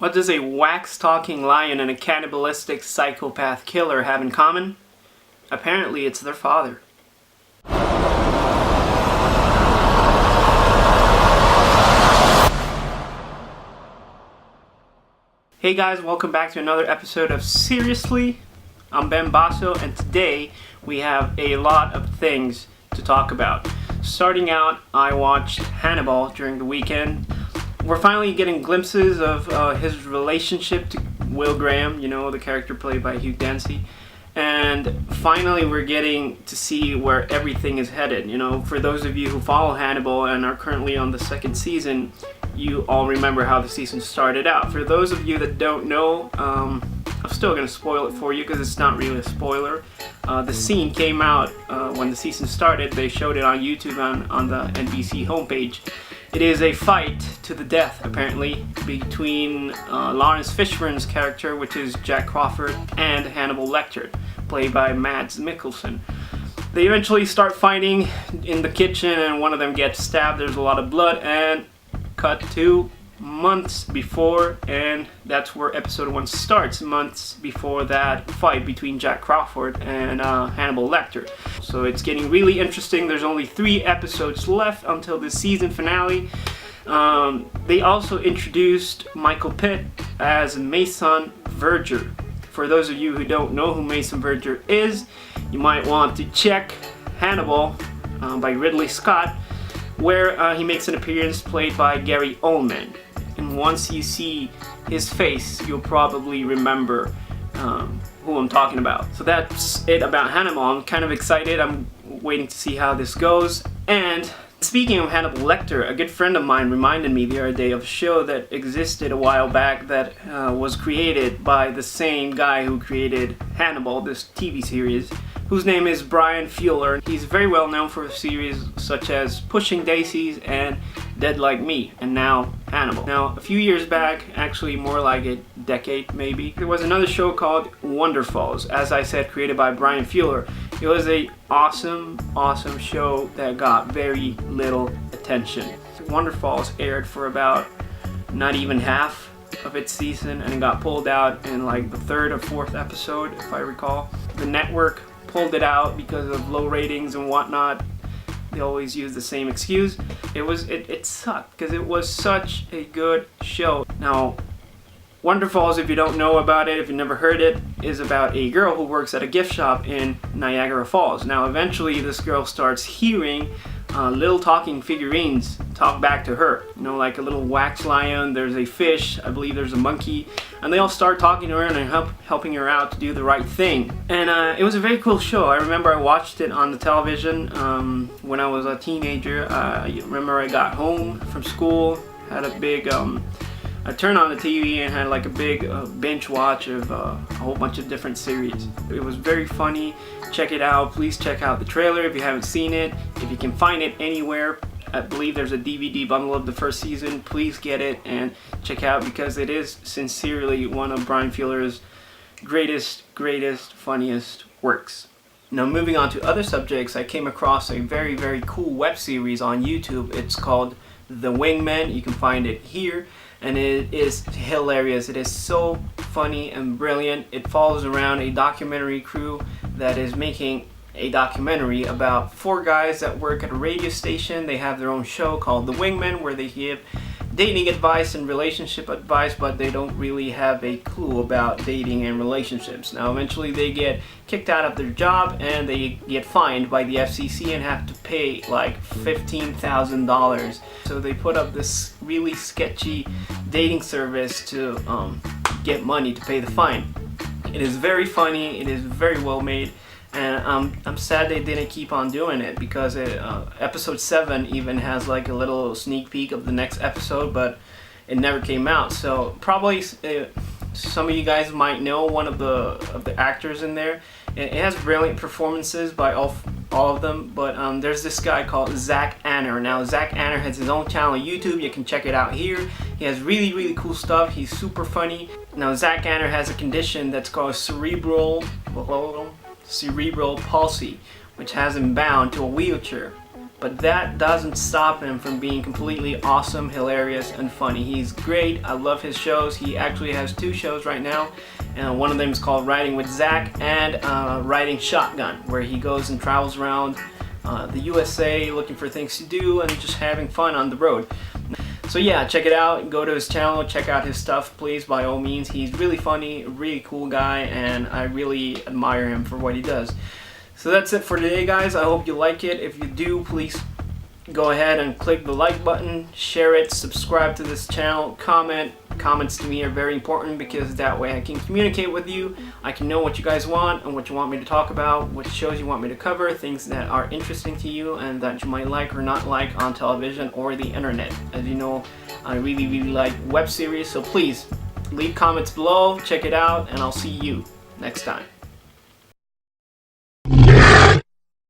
What does a wax-talking lion and a cannibalistic psychopath killer have in common? Apparently, it's their father. Hey guys, welcome back to another episode of Seriously. I'm Ben Basso, and today we have a lot of things to talk about. Starting out, I watched Hannibal during the weekend. We're finally getting glimpses of his relationship to Will Graham, you know, the character played by Hugh Dancy. And finally we're getting to see where everything is headed. You know, for those of you who follow Hannibal and are currently on the second season, you all remember how the season started out. For those of you that don't know, I'm still going to spoil it for you because it's not really a spoiler. The scene came out when the season started. They showed it on YouTube on the NBC homepage. It is a fight to the death, apparently, between Lawrence Fishburne's character, which is Jack Crawford, and Hannibal Lecter, played by Mads Mikkelsen. They eventually start fighting in the kitchen, and one of them gets stabbed. There's a lot of blood, and cut to months before, and that's where episode 1 starts, months before that fight between Jack Crawford and Hannibal Lecter. So it's getting really interesting. There's only 3 episodes left until the season finale. They also introduced Michael Pitt as Mason Verger. For those of you who don't know who Mason Verger is, you might want to check Hannibal by Ridley Scott, where he makes an appearance played by Gary Oldman. And once you see his face, you'll probably remember who I'm talking about. So that's it about Hannibal. I'm kind of excited. I'm waiting to see how this goes. And speaking of Hannibal Lecter, a good friend of mine reminded me the other day of a show that existed a while back that was created by the same guy who created Hannibal, this TV series, whose name is Brian Fuller. He's very well known for series such as Pushing Daisies and Dead Like Me, and now Hannibal. Now, a few years back, actually more like a decade maybe, there was another show called Wonderfalls, as I said, created by Brian Fuller. It was a awesome show that got very little attention. Wonderfalls aired for about not even half of its season, and it got pulled out in like the 3rd or 4th episode, if I recall. The network pulled it out because of low ratings and whatnot. They always use the same excuse. It sucked because it was such a good show. Now, Wonderfalls, if you don't know about it, if you never heard it, is about a girl who works at a gift shop in Niagara Falls. Now, eventually, this girl starts hearing little talking figurines talk back to her. You know, like a little wax lion, there's a fish, I believe there's a monkey, and they all start talking to her and helping her out to do the right thing. And it was a very cool show. I remember I watched it on the television when I was a teenager. I remember I got home from school, had a big I turned on the TV and had like a big binge watch of a whole bunch of different series. It was very funny. Check it out. Please check out the trailer if you haven't seen it. If you can find it anywhere, I believe there's a DVD bundle of the first season. Please get it and check out, because it is sincerely one of Brian Fuller's greatest, funniest works. Now, moving on to other subjects, I came across a very cool web series on YouTube. It's called The Wingmen. You can find it here. And it is hilarious. It is so funny and brilliant. It follows around a documentary crew that is making a documentary about 4 guys that work at a radio station. They have their own show called The Wingmen, where they give dating advice and relationship advice, but they don't really have a clue about dating and relationships. Now, eventually they get kicked out of their job and they get fined by the FCC and have to pay like $15,000. So they put up this really sketchy dating service to get money to pay the fine. It is very funny, it is very well made, and I'm sad they didn't keep on doing it, because episode 7 even has like a little sneak peek of the next episode, but it never came out. So probably some of you guys might know one of the actors in there. It has brilliant performances by all of them, but there's this guy called Zach Anner. Now, Zach Anner has his own channel on YouTube. You can check it out here. He has really cool stuff. He's super funny. Now, Zach Anner has a condition that's called cerebral palsy, which has him bound to a wheelchair. but that doesn't stop him from being completely awesome, hilarious, and funny. He's great. I love his shows. He actually has 2 shows right now, and one of them is called Riding with Zach and Riding Shotgun, where he goes and travels around the USA looking for things to do and just having fun on the road. So yeah, check it out. Go to his channel, check out his stuff, please, by all means. He's really funny, really cool guy, and I really admire him for what he does. So that's it for today, guys. I hope you like it. If you do, please go ahead and click the like button, share it, subscribe to this channel, comment. Comments to me are very important because that way I can communicate with you. I can know what you guys want and what you want me to talk about, what shows you want me to cover, things that are interesting to you and that you might like or not like on television or the internet. As you know, I really like web series, so please leave comments below, check it out, and I'll see you next time.